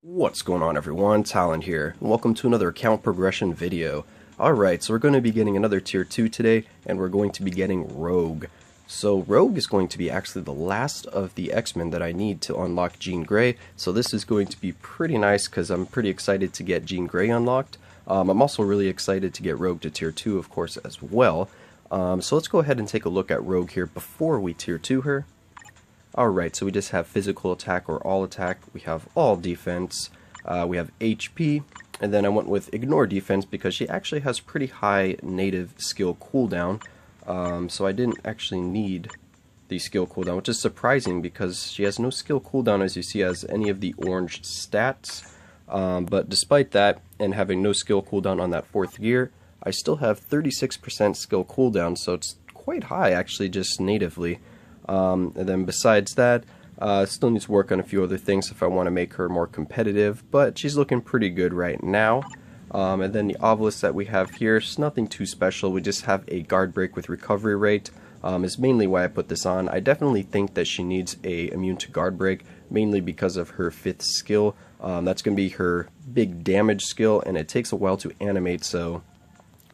What's going on, everyone? Talon here. Welcome to another account progression video. Alright, so we're going to be getting another tier 2 today, and we're going to be getting Rogue. So Rogue is going to be actually the last of the X-Men that I need to unlock Jean Grey, so this is going to be pretty nice because I'm pretty excited to get Jean Grey unlocked. I'm also really excited to get Rogue to tier 2, of course, as well. So let's go ahead and take a look at Rogue here before we tier 2 her. Alright, so we just have physical attack or all attack, we have all defense, we have HP, and then I went with ignore defense because she actually has pretty high native skill cooldown, so I didn't actually need the skill cooldown, which is surprising because she has no skill cooldown as you see as any of the orange stats, but despite that, and having no skill cooldown on that 4th gear, I still have 36% skill cooldown, so it's quite high actually just natively. And then besides that, still needs to work on a few other things if I want to make her more competitive, but she's looking pretty good right now. And then the obelisk that we have here is nothing too special. We just have a guard break with recovery rate, is mainly why I put this on. I definitely think that she needs a immune to guard break, mainly because of her 5th skill. That's going to be her big damage skill, and it takes a while to animate, so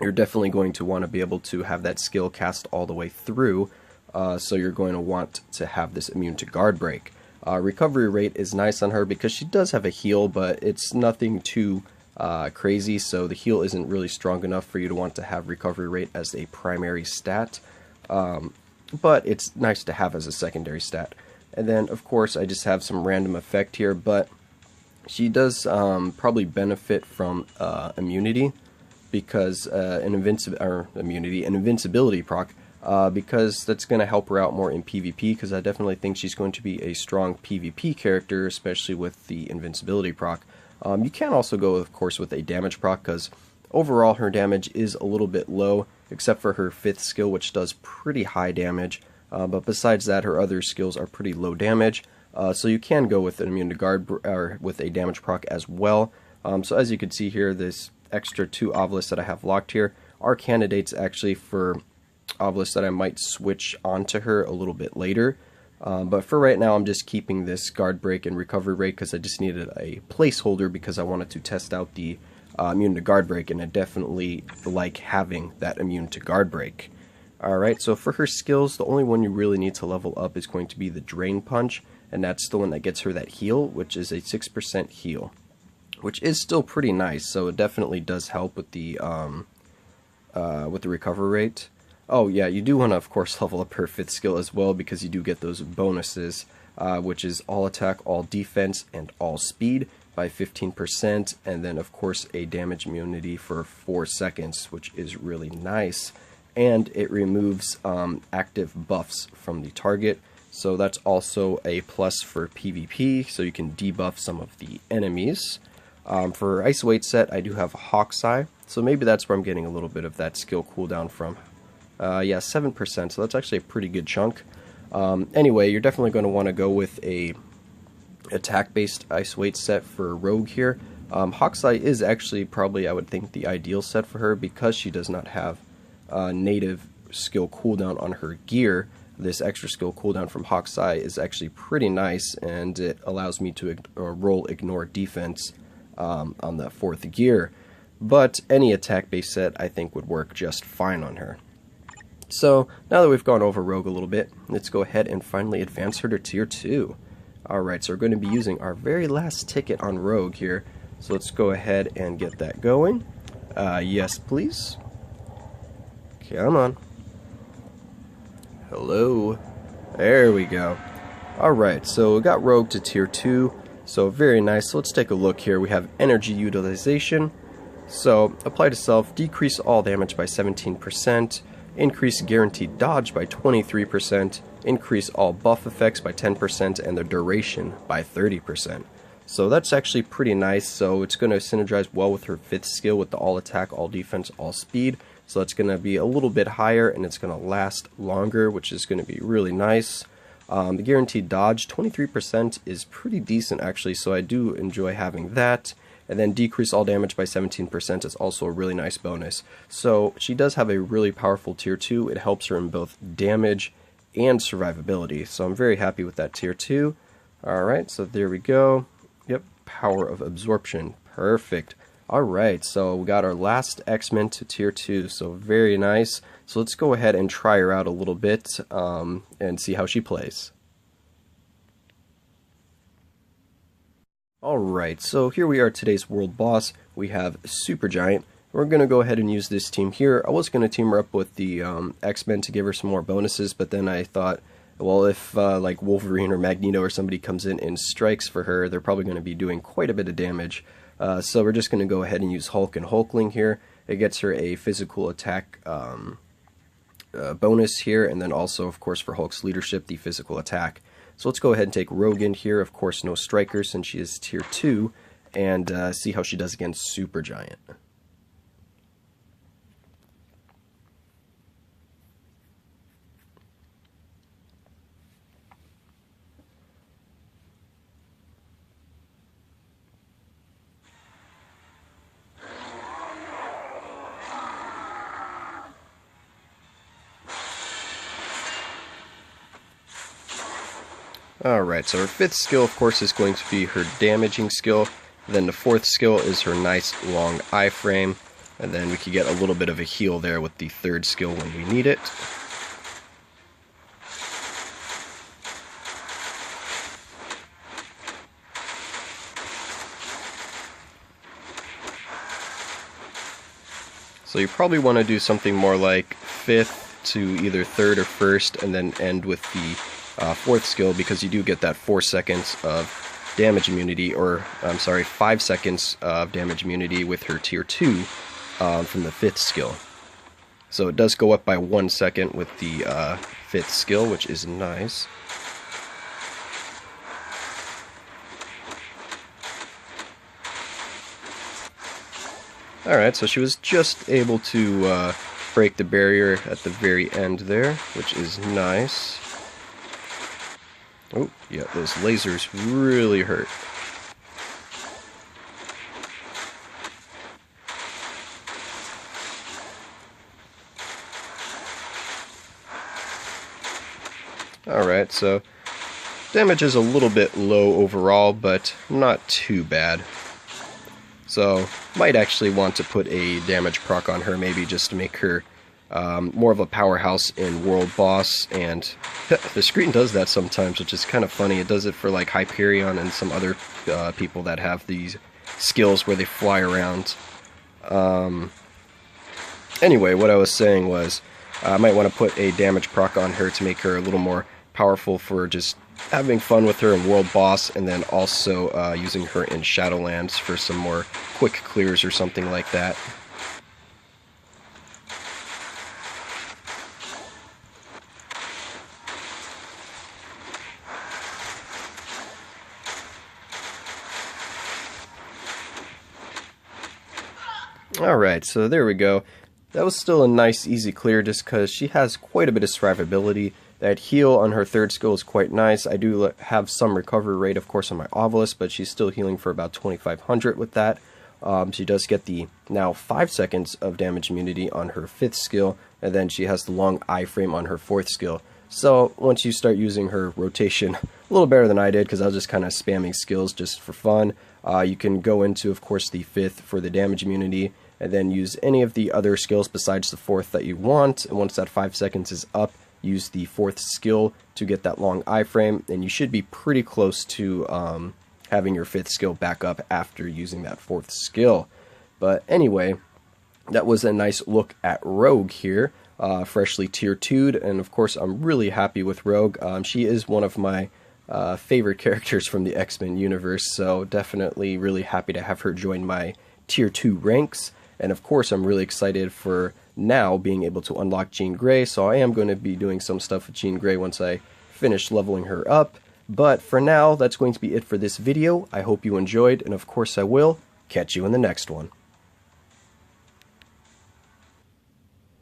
you're definitely going to want to be able to have that skill cast all the way through. So you're going to want to have this immune to guard break. Recovery rate is nice on her because she does have a heal, but it's nothing too crazy, so the heal isn't really strong enough for you to want to have recovery rate as a primary stat, but it's nice to have as a secondary stat. And then of course I just have some random effect here, but she does probably benefit from immunity because an invincibility proc. Because that's going to help her out more in PvP, because I definitely think she's going to be a strong PvP character, especially with the invincibility proc. You can also go, of course, with a damage proc, because overall her damage is a little bit low, except for her 5th skill, which does pretty high damage. But besides that, her other skills are pretty low damage, so you can go with an immune to guard, or with a damage proc as well. So as you can see here, this extra 2 obelisks that I have locked here are candidates actually for obelisk that I might switch onto her a little bit later, but for right now I'm just keeping this guard break and recovery rate because I just needed a placeholder because I wanted to test out the immune to guard break, and I definitely like having that immune to guard break. Alright, so for her skills, the only one you really need to level up is going to be the drain punch, and that's the one that gets her that heal, which is a 6% heal, which is still pretty nice, so it definitely does help with the recovery rate. Oh yeah, you do want to of course level up her 5th skill as well, because you do get those bonuses, which is all attack, all defense, and all speed by 15%, and then of course a damage immunity for 4 seconds, which is really nice, and it removes active buffs from the target, so that's also a plus for PvP, so you can debuff some of the enemies. For Isolate set, I do have Hawkeye, so maybe that's where I'm getting a little bit of that skill cooldown from. Yeah, 7%, so that's actually a pretty good chunk. Anyway, you're definitely going to want to go with a attack-based isolate set for Rogue here. Hawkeye is actually probably, I would think, the ideal set for her because she does not have native skill cooldown on her gear. This extra skill cooldown from Hawkeye is actually pretty nice, and it allows me to roll ignore defense on the 4th gear. But any attack-based set I think would work just fine on her. So, now that we've gone over Rogue a little bit, let's go ahead and finally advance her to tier 2. Alright, so we're going to be using our very last ticket on Rogue here, so let's go ahead and get that going. Yes please. Come on. Hello. There we go. Alright, so we got Rogue to tier 2, so very nice. So let's take a look here. We have energy utilization. So, apply to self, decrease all damage by 17%. Increase guaranteed dodge by 23%, increase all buff effects by 10%, and the duration by 30%. So that's actually pretty nice, so it's going to synergize well with her 5th skill with the all attack, all defense, all speed. So it's going to be a little bit higher, and it's going to last longer, which is going to be really nice. The guaranteed dodge, 23% is pretty decent actually, so I do enjoy having that. And then decrease all damage by 17% is also a really nice bonus. So she does have a really powerful tier 2. It helps her in both damage and survivability. So I'm very happy with that tier 2. Alright, so there we go. Yep, power of absorption. Perfect. Alright, so we got our last X-Men to tier 2, so very nice. So let's go ahead and try her out a little bit and see how she plays. Alright, so here we are, today's world boss. We have Supergiant. We're going to go ahead and use this team here. I was going to team her up with the X-Men to give her some more bonuses, but then I thought, well, if like Wolverine or Magneto or somebody comes in and strikes for her, they're probably going to be doing quite a bit of damage. So we're just going to go ahead and use Hulk and Hulkling here. It gets her a physical attack bonus here, and then also, of course, for Hulk's leadership, the physical attack. So let's go ahead and take Rogue in here. Of course, no Striker since she is tier 2, and see how she does against Supergiant. Alright, so her 5th skill, of course, is going to be her damaging skill. Then the 4th skill is her nice long iframe. And then we could get a little bit of a heal there with the 3rd skill when we need it. So you probably want to do something more like 5th to either 3rd or 1st, and then end with the 4th skill, because you do get that 4 seconds of damage immunity, or I'm sorry, 5 seconds of damage immunity with her tier 2 from the 5th skill. So it does go up by 1 second with the 5th skill, which is nice. Alright, so she was just able to break the barrier at the very end there, which is nice. Oh, yeah, those lasers really hurt. Alright, so damage is a little bit low overall, but not too bad. So, might actually want to put a damage proc on her, maybe just to make her more of a powerhouse in World Boss, and the screen does that sometimes, which is kind of funny. It does it for like Hyperion and some other people that have these skills where they fly around. Anyway, what I was saying was I might want to put a damage proc on her to make her a little more powerful for just having fun with her in World Boss, and then also using her in Shadowlands for some more quick clears or something like that. Alright, so there we go. That was still a nice easy clear just because she has quite a bit of survivability. That heal on her 3rd skill is quite nice. I do have some recovery rate, of course, on my Obelisk, but she's still healing for about 2500 with that. She does get the now 5 seconds of damage immunity on her 5th skill, and then she has the long iframe on her 4th skill. So once you start using her rotation a little better than I did, because I was just kind of spamming skills just for fun, you can go into, of course, the 5th for the damage immunity, and then use any of the other skills besides the 4th that you want. And once that 5 seconds is up, use the 4th skill to get that long iframe, and you should be pretty close to having your 5th skill back up after using that 4th skill. But anyway, that was a nice look at Rogue here, freshly tier 2'd, and of course I'm really happy with Rogue. She is one of my favorite characters from the X-Men universe, so definitely really happy to have her join my tier 2 ranks. And of course I'm really excited for now being able to unlock Jean Grey, so I am going to be doing some stuff with Jean Grey once I finish leveling her up. But for now, that's going to be it for this video. I hope you enjoyed, and of course I will catch you in the next one.